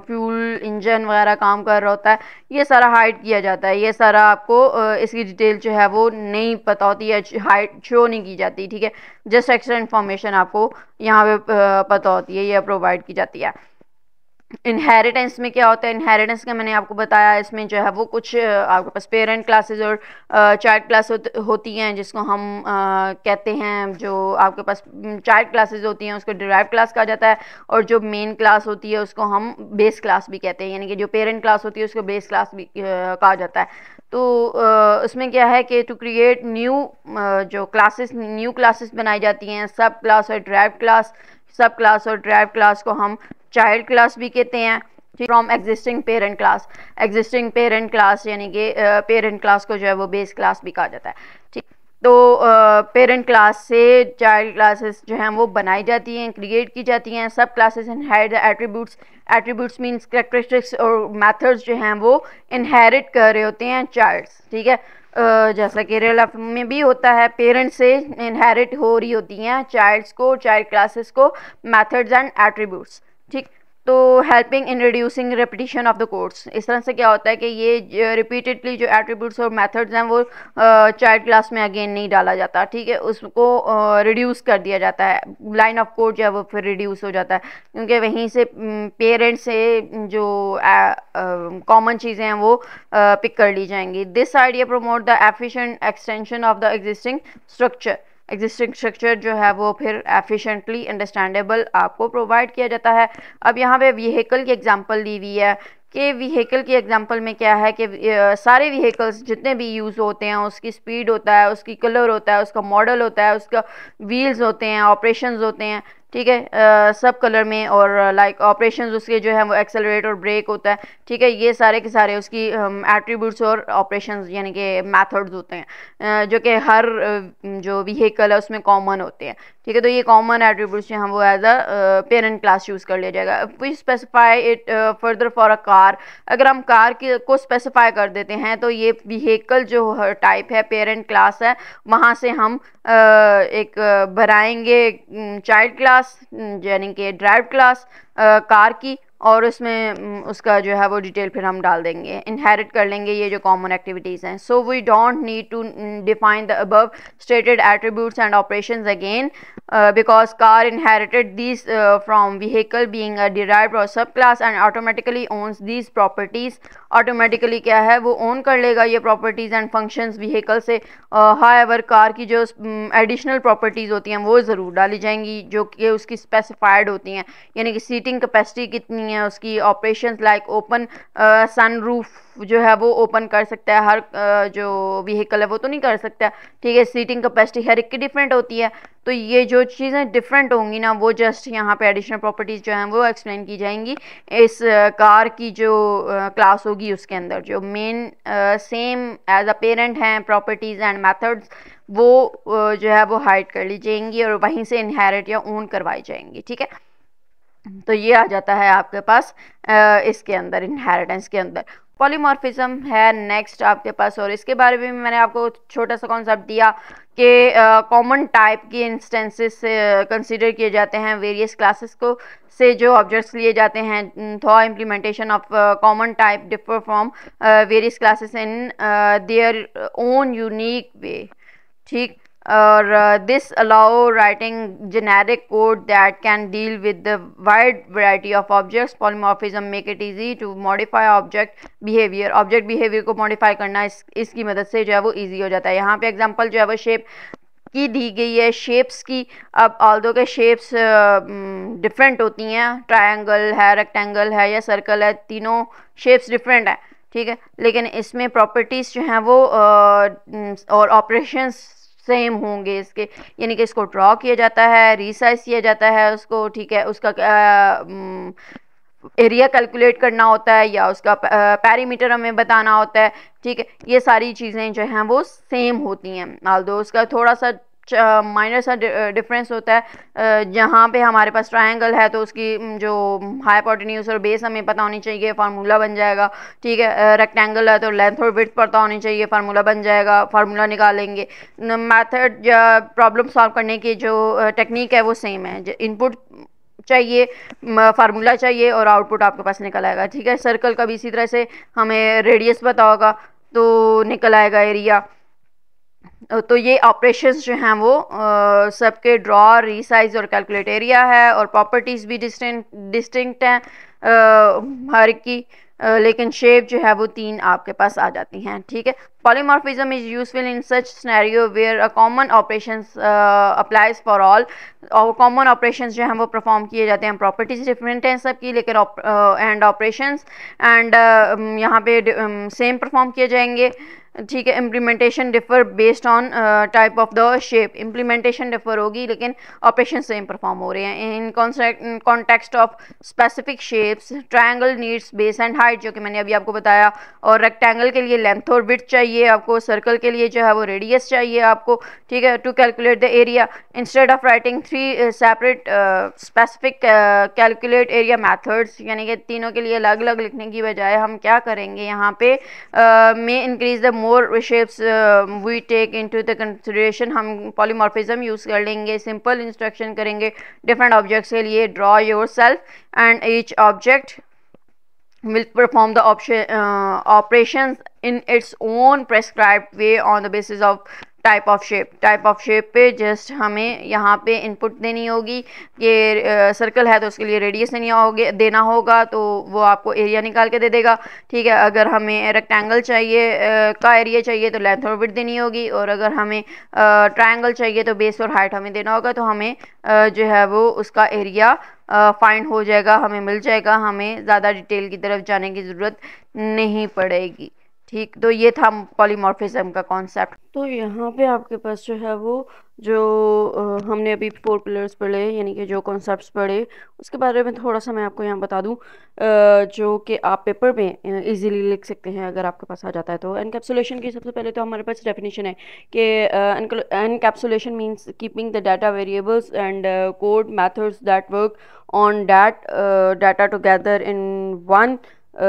फ्यूल इंजन वगैरह काम कर रहा होता है, ये सारा हाइड किया जाता है। ये सारा आपको इसकी डिटेल जो है वो नहीं पता होती है, हाइड शो नहीं की जाती, ठीक है। जस्ट एक्स्ट्रा इन्फॉर्मेशन आपको यहाँ पे पता होती है, ये प्रोवाइड की जाती है। इनहेरिटेंस में क्या होता है, इनहेरिटेंस का मैंने आपको बताया, इसमें जो है वो कुछ आपके पास पेरेंट क्लासेस और चाइल्ड क्लास होती हैं, जिसको हम कहते हैं, जो आपके पास चाइल्ड क्लासेस होती हैं उसको डिराइव क्लास कहा जाता है, और जो मेन क्लास होती है उसको हम बेस क्लास भी कहते हैं, यानी कि जो पेरेंट क्लास होती है उसको बेस क्लास भी कहा जाता है। तो उसमें क्या है कि टू क्रिएट न्यू जो क्लासेस, न्यू क्लासेस बनाई जाती हैं, सब क्लास और ड्राइव क्लास, सब क्लास और ड्राइव क्लास को हम चाइल्ड क्लास भी कहते हैं, from existing parent class. Existing parent class यानी कि पेरेंट क्लास को जो है वो बेस क्लास भी कहा जाता है, ठीक। तो पेरेंट क्लास से चाइल्ड क्लासेस जो हैं वो बनाई जाती हैं, क्रिएट की जाती हैं। सब classes inherit the attributes, attributes means characteristics और मेथड्स जो हैं वो इनहेरिट कर रहे होते हैं चाइल्ड्स, ठीक है। जैसा कि रियल लाइफ में भी होता है, पेरेंट्स से इनहेरिट हो रही होती हैं चाइल्ड्स को, चाइल्ड क्लासेस को, मेथड्स एंड एट्रीब्यूट्स, ठीक। तो helping in reducing repetition of the codes, इस तरह से क्या होता है कि ये रिपीटेडली जो एट्रीब्यूट्स और मेथड्स हैं वो चाइल्ड क्लास में अगेन नहीं डाला जाता, ठीक है, उसको रिड्यूस कर दिया जाता है, लाइन ऑफ कोड जो है वो फिर रिड्यूस हो जाता है, क्योंकि वहीं से पेरेंट्स से जो कॉमन चीज़ें हैं वो पिक कर ली जाएंगी। This idea promote the efficient extension of the existing structure. Existing structure जो है वो फिर एफिशिएंटली अंडरस्टैंडेबल आपको प्रोवाइड किया जाता है। अब यहाँ पे व्हीकल की एग्जांपल दी हुई है कि व्हीकल की एग्जांपल में क्या है कि सारे व्हीकल्स जितने भी यूज़ होते हैं, उसकी स्पीड होता है, उसकी कलर होता है, उसका मॉडल होता है, उसका व्हील्स होते हैं, ऑपरेशंस होते हैं, ठीक है, सब कलर में, और लाइक ऑपरेशंस उसके जो है वो एक्सेलरेट और ब्रेक होता है, ठीक है, ये सारे के सारे उसकी एट्रीब्यूट्स और ऑपरेशंस यानी कि मेथड्स होते हैं, जो कि हर जो व्हीकल है उसमें कॉमन होते हैं, ठीक है। तो ये कॉमन एट्रीब्यूट्स जो हैं वो as a parent class use कर लिया जाएगा। We specify it further for a car, अगर हम कार को स्पेसिफाई कर देते हैं तो ये व्हीकल जो टाइप है पेरेंट क्लास है, वहाँ से हम एक बनाएंगे चाइल्ड क्लास यानी कि ड्राइव क्लास कार की, और उसमें उसका जो है वो डिटेल फिर हम डाल देंगे, इनहेरिट कर लेंगे ये जो कॉमन एक्टिविटीज़ हैं। So we don't need to define the above stated attributes and operations again because car inherited these from vehicle being a derived और sub class and automatically owns these properties. Automatically क्या है वो own कर लेगा ये properties and functions vehicle से। However car की जो एडिशनल प्रॉपर्टीज़ होती हैं वो ज़रूर डाली जाएंगी जो कि उसकी स्पेसिफाइड होती हैं, यानी कि सीटिंग कैपेसिटी कितनी है, उसकी ऑपरेशंस लाइक ओपन सनरूफ जो है वो ओपन कर सकता है, हर जो व्हीकल है वो तो नहीं कर सकता, ठीक है। सीटिंग कैपेसिटी हर एक की डिफरेंट होती है, तो ये जो चीज़ें डिफरेंट होंगी ना वो जस्ट यहाँ पे एडिशनल प्रॉपर्टीज़ जो हैं वो एक्सप्लेन की जाएंगी इस कार की जो क्लास होगी उसके अंदर। जो main same as a parent हैं प्रॉपर्टीज़ एंड मेथड्स वो जो है वो हाइड कर ली जाएंगी और वहीं से इनहेरिट या ओन करवाई जाएंगी, ठीक है। तो ये आ जाता है आपके पास इसके अंदर इनहेरिटेंस के अंदर। पॉलीमॉर्फिज्म है नेक्स्ट आपके पास, और इसके बारे में मैंने आपको छोटा सा कॉन्सेप्ट दिया कि कॉमन टाइप की इंस्टेंसेस कंसीडर किए जाते हैं वेरियस क्लासेस को से जो ऑब्जेक्ट्स लिए जाते हैं। Thaw implementation of common type differ from various classes in their own unique way, ठीक। और this allow writing generic code that can deal with the wide variety of objects. Polymorphism make it easy to modify object behavior. Object behavior को modify करना इसकी मदद से जो है वो easy हो जाता है। यहाँ पे एग्जांपल जो है वो शेप की दी गई है, शेप्स की। अब ऑल्दो के शेप्स डिफरेंट होती हैं, ट्रायंगल है, रेक्टेंगल है या सर्कल है, तीनों शेप्स डिफरेंट है, ठीक है, लेकिन इसमें प्रॉपर्टीज़ जो हैं वो और ऑपरेशंस सेम होंगे इसके, यानी कि इसको ड्रॉ किया जाता है, रीसाइज किया जाता है उसको, ठीक है, उसका एरिया कैलकुलेट करना होता है या उसका पैरीमीटर हमें बताना होता है, ठीक है, ये सारी चीज़ें जो हैं वो सेम होती हैं। ऑल्दो उसका थोड़ा सा माइनर सा डिफरेंस होता है। जहाँ पे हमारे पास ट्रायंगल है तो उसकी जो हाइपोटेन्यूज और बेस हमें पता होनी चाहिए, फार्मूला बन जाएगा, ठीक है। रेक्टेंगल है तो लेंथ और विड्थ पता होनी चाहिए, फार्मूला बन जाएगा, फार्मूला निकालेंगे। मेथड या प्रॉब्लम सॉल्व करने की जो टेक्निक है वो सेम है, इनपुट चाहिए, फार्मूला चाहिए और आउटपुट आपके पास निकल आएगा, ठीक है। सर्कल का भी इसी तरह से हमें रेडियस पता होगा तो निकल आएगा एरिया। तो ये ऑपरेशंस जो हैं वो सबके ड्रॉ, रीसाइज और कैलकुलेट एरिया है, और प्रॉपर्टीज़ भी डिस्टिंक्ट हैं हर की, लेकिन शेप जो है वो तीन आपके पास आ जाती हैं, ठीक है। Polymorphism is useful in such scenario where a common operations applies for all, और कॉमन ऑपरेशंस जो हैं वो परफॉर्म किए जाते हैं। प्रॉपर्टीज डिफरेंट हैं सबकी, लेकिन एंड ऑपरेशंस एंड यहाँ पे सेम परफॉर्म किए जाएंगे, ठीक है। Implementation differ based on type of the shape, implementation differ होगी लेकिन ऑपरेशन सेम परफॉर्म हो रहे हैं। In context of specific shapes, triangle needs base and height, जो कि मैंने अभी आपको बताया, और रेक्टेंगल के लिए लेंथ और विड्थ चाहिए आपको, सर्कल के लिए जो है वो रेडियस चाहिए आपको, ठीक है। To calculate the area, instead of writing 3 separate specific calculate area methods, यानी कि तीनों के लिए अलग अलग लिखने की बजाय हम क्या करेंगे यहाँ पे, में increase the more shapes we take into the consideration, हम पॉलीमॉर्फिज्म यूज़ कर लेंगे। सिंपल इंस्ट्रक्शन करेंगे डिफरेंट ऑब्जेक्ट्स के लिए, draw yourself and each object will perform the operations in its own prescribed way on the basis of type of shape. Type of shape पे just हमें यहाँ पे input देनी होगी कि सर्कल है तो उसके लिए रेडियस देना होगा तो वो आपको एरिया निकाल के दे देगा, ठीक है। अगर हमें रेक्टेंगल चाहिए का एरिया चाहिए तो लेंथ और विड्थ देनी होगी, और अगर हमें ट्रायंगल चाहिए तो बेस और हाइट हमें देना होगा, तो हमें जो है वो उसका एरिया फाइंड हो जाएगा, हमें मिल जाएगा, हमें ज़्यादा डिटेल की तरफ जाने की ज़रूरत नहीं पड़ेगी, ठीक। तो ये था पॉलीमॉर्फिज्म का कॉन्सेप्ट। तो यहाँ पे आपके पास जो है वो जो हमने अभी 4 पिलर्स पढ़े, यानी कि जो कॉन्सेप्ट्स पढ़े, उसके बारे में थोड़ा सा मैं आपको यहाँ बता दूँ जो कि आप पेपर में इजीली लिख सकते हैं अगर आपके पास आ जाता है। तो एनकैप्सुलेशन की सबसे पहले तो हमारे पास डेफिनेशन है कि encapsulation means keeping the data variables and code methods that work on that data together in one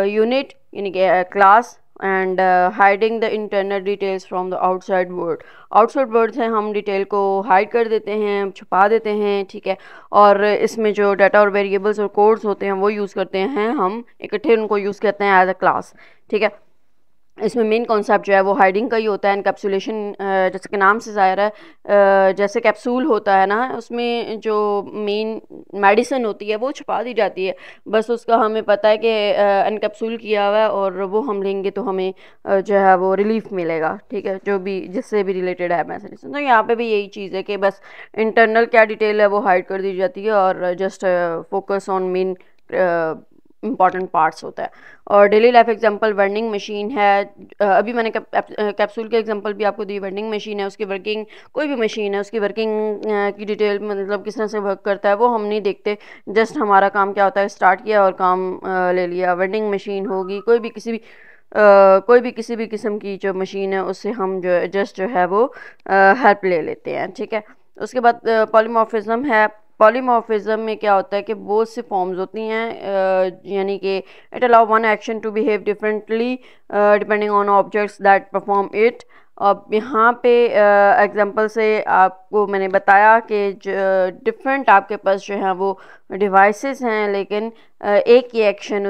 unit, यानी कि class, and hiding the internal details from the outside world. Outside world से हम detail को hide कर देते हैं, छुपा देते हैं, ठीक है। और इसमें जो डाटा और वेरिएबल्स और कोड्स होते हैं वो यूज़ करते हैं हम इकट्ठे, उनको यूज़ करते हैं एज अ क्लास, ठीक है। इसमें मेन कॉन्सेप्ट जो है वो हाइडिंग का ही होता है। एनकैप्सुलेशन जैसे कि नाम से ज़ाहिर है, जैसे कैप्सूल होता है ना, उसमें जो मेन मेडिसिन होती है वो छुपा दी जाती है, बस उसका हमें पता है कि एनकैप्सूल किया हुआ है और वो हम लेंगे तो हमें जो है वो रिलीफ मिलेगा, ठीक है, जो भी जिससे भी रिलेटेड है मेडिसिन। तो यहाँ पे भी यही चीज़ है कि बस इंटरनल क्या डिटेल है वो हाइड कर दी जाती है और just focus on main important parts होता है। और daily life example vending machine है, अभी मैंने कैप्सूल के एग्जांपल भी आपको दी। वेंडिंग मशीन है, उसकी वर्किंग, कोई भी मशीन है उसकी वर्किंग की डिटेल मतलब किस तरह से वर्क करता है वो हम नहीं देखते, जस्ट हमारा काम क्या होता है, स्टार्ट किया और काम ले लिया। वेंडिंग मशीन होगी कोई भी किसी भी किस्म की जो मशीन है उससे हम जो जस्ट जो है वो हेल्प ले लेते हैं, ठीक है। उसके बाद पॉलीमॉर्फिज्म है, पॉलीमॉर्फिज्म में क्या होता है कि बहुत सी फॉर्म्स होती हैं, यानी कि it allow one action to behave differently depending on objects that perform it. अब यहाँ पे एग्जांपल से आपको मैंने बताया कि डिफरेंट आपके पास जो है वो डिवाइसेस हैं, लेकिन एक ही एक्शन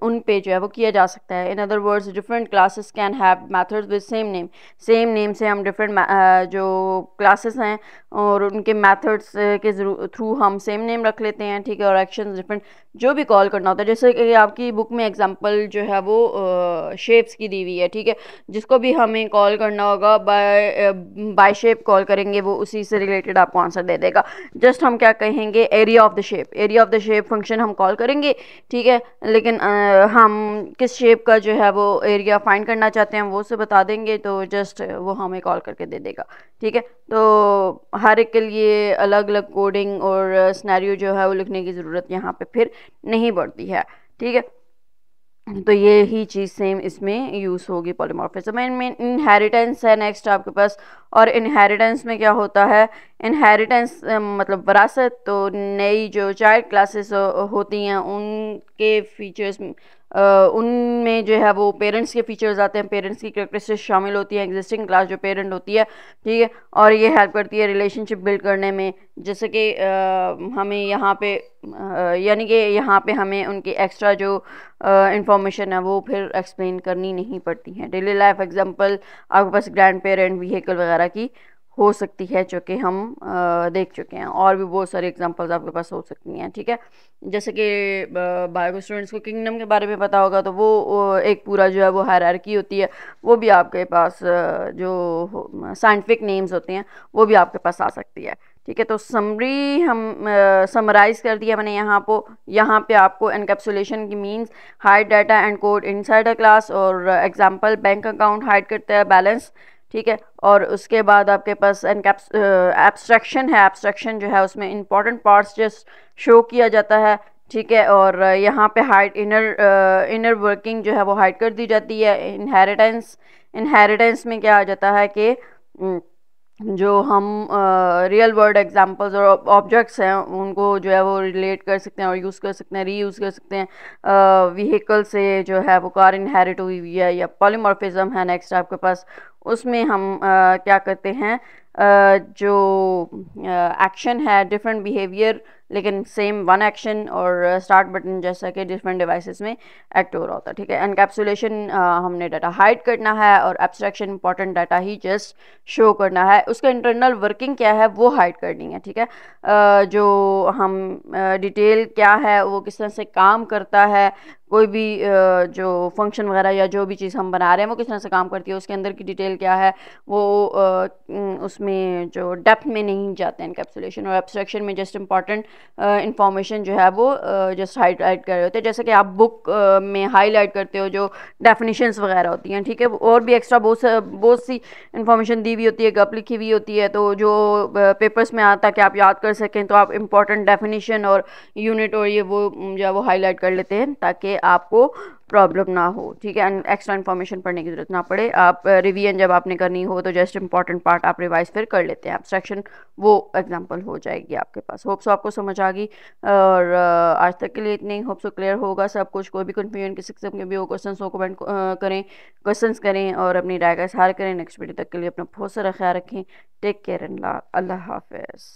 उन पे जो है वो किया जा सकता है। In other words different classes can have methods with same name से हम डिफरेंट जो क्लासेस हैं और उनके मेथड्स के थ्रू हम सेम नेम रख लेते हैं, ठीक है, और एक्शन डिफरेंट जो भी कॉल करना होता है। जैसे कि आपकी बुक में एग्जांपल जो है वो शेप्स की दी हुई है, ठीक है, जिसको भी हमें कॉल करना होगा बाय शेप कॉल करेंगे, वो उसी से रिलेटेड आपको आंसर दे देगा। जस्ट हम क्या कहेंगे, area of the shape function हम कॉल करेंगे, ठीक है, लेकिन हम किस शेप का जो है वो एरिया फाइंड करना चाहते हैं वो से बता देंगे, तो जस्ट वो हमें कॉल करके दे देगा, ठीक है। तो हर एक के लिए अलग अलग कोडिंग और सिनेरियो जो है वो लिखने की ज़रूरत यहाँ पे फिर नहीं पड़ती है, ठीक है। तो ये ही चीज़ सेम इसमें यूज़ होगी पॉलीमॉर्फिज्म में। इनहेरिटेंस है नेक्स्ट आपके पास, और इनहेरिटेंस में क्या होता है, इनहेरिटेंस मतलब विरासत। तो नई जो चाइल्ड क्लासेस होती हैं उनके फीचर्स उनमें जो है वो पेरेंट्स के फीचर्स आते हैं, पेरेंट्स की कैरेक्टरिस्टिक्स शामिल होती हैं, एग्जिस्टिंग क्लास जो पेरेंट होती है, ठीक है, और ये हेल्प करती है रिलेशनशिप बिल्ड करने में। जैसे कि हमें यहाँ पे यानी कि यहाँ पे हमें उनकी एक्स्ट्रा जो इंफॉर्मेशन है वो फिर एक्सप्लेन करनी नहीं पड़ती है। डेली लाइफ एग्जांपल आपके पास ग्रैंड पेरेंट व्हीकल वगैरह की हो सकती है, जो कि हम देख चुके हैं, और भी बहुत सारी एग्जांपल्स आपके पास हो सकती हैं, ठीक है। जैसे कि बायो स्टूडेंट्स को किंगडम के बारे में पता होगा, तो वो एक पूरा जो है वो हायरार्की होती है, वो भी आपके पास जो साइंटिफिक नेम्स होते हैं वो भी आपके पास आ सकती है, ठीक है। तो समरी हम समराइज कर दिया मैंने यहाँ पे आपको एनकैप्सुलेशन की means hide data and code inside a class, और एग्जांपल बैंक अकाउंट हाइड करता है बैलेंस, ठीक है। और उसके बाद आपके पास एब्स्ट्रैक्शन है, एब्स्ट्रैक्शन जो है उसमें इंपॉर्टेंट पार्ट्स जस्ट शो किया जाता है, ठीक है। और यहाँ पे हाइड इनर वर्किंग जो है वो हाइड कर दी जाती है। इनहेरिटेंस में क्या आ जाता है कि जो हम रियल वर्ल्ड एग्जांपल्स और ऑब्जेक्ट्स हैं उनको जो है वो रिलेट कर सकते हैं और यूज़ कर सकते हैं, रीयूज़ कर सकते हैं। व्हीकल से जो है वो कार इनहेरिट हुई हुई है, या पॉलीमॉर्फिज्म है नेक्स्ट आपके पास, उसमें हम क्या करते हैं, जो एक्शन है डिफरेंट बिहेवियर लेकिन सेम वन एक्शन, और स्टार्ट बटन जैसा कि डिफरेंट डिवाइसेस में एक्ट हो रहा होता है, ठीक है। एनकैप्सुलेशन हमने डाटा हाइड करना है, और एब्स्ट्रैक्शन इंपॉर्टेंट डाटा ही जस्ट शो करना है, उसका इंटरनल वर्किंग क्या है वो हाइड करनी है, ठीक है। जो हम डिटेल क्या है वो किस तरह से काम करता है, कोई भी जो फंक्शन वगैरह या जो भी चीज़ हम बना रहे हैं वो किस तरह से काम करती है, उसके अंदर की डिटेल क्या है वो उसमें जो डेप्थ में नहीं जाते हैं एनकैप्सुलेशन और एब्स्ट्रैक्शन में। जस्ट इंपॉर्टेंट इंफॉर्मेशन जो है वो जस्ट हाईलाइट कर रहे होते हैं, जैसे कि आप बुक में हाईलाइट करते हो जो डेफिनेशंस वगैरह होती हैं, ठीक है। और भी एक्स्ट्रा बहुत सी इंफॉर्मेशन दी हुई होती है, गप लिखी हुई होती है, तो जो पेपर्स में आता है कि आप याद कर सकें, तो आप इंपॉर्टेंट डेफिनेशन और यूनिट और ये वो जो है वो हाईलाइट कर लेते हैं ताकि आपको प्रॉब्लम ना हो, ठीक है, एक्स्ट्रा इन्फॉर्मेशन पढ़ने की जरूरत ना पड़े। आप रिवीजन जब आपने करनी हो तो जस्ट इंपॉर्टेंट पार्ट आप रिवाइज फिर कर लेते हैं, एब्स्ट्रैक्शन वो एग्जांपल हो जाएगी आपके पास। होप सो आपको समझ आ गई, और आज तक के लिए इतनी, होप सो क्लियर होगा सब कुछ। कोई भी कन्फ्यूजन किसी किस्म के भी हो, क्वेश्चन हो कमेंट करें, क्वेश्चंस करें और अपनी राय का इजहार करें। नेक्स्ट वीडियो तक के लिए अपना बहुत सारा ख्याल रखें। टेक केयर, अल्लाह हाफिज़।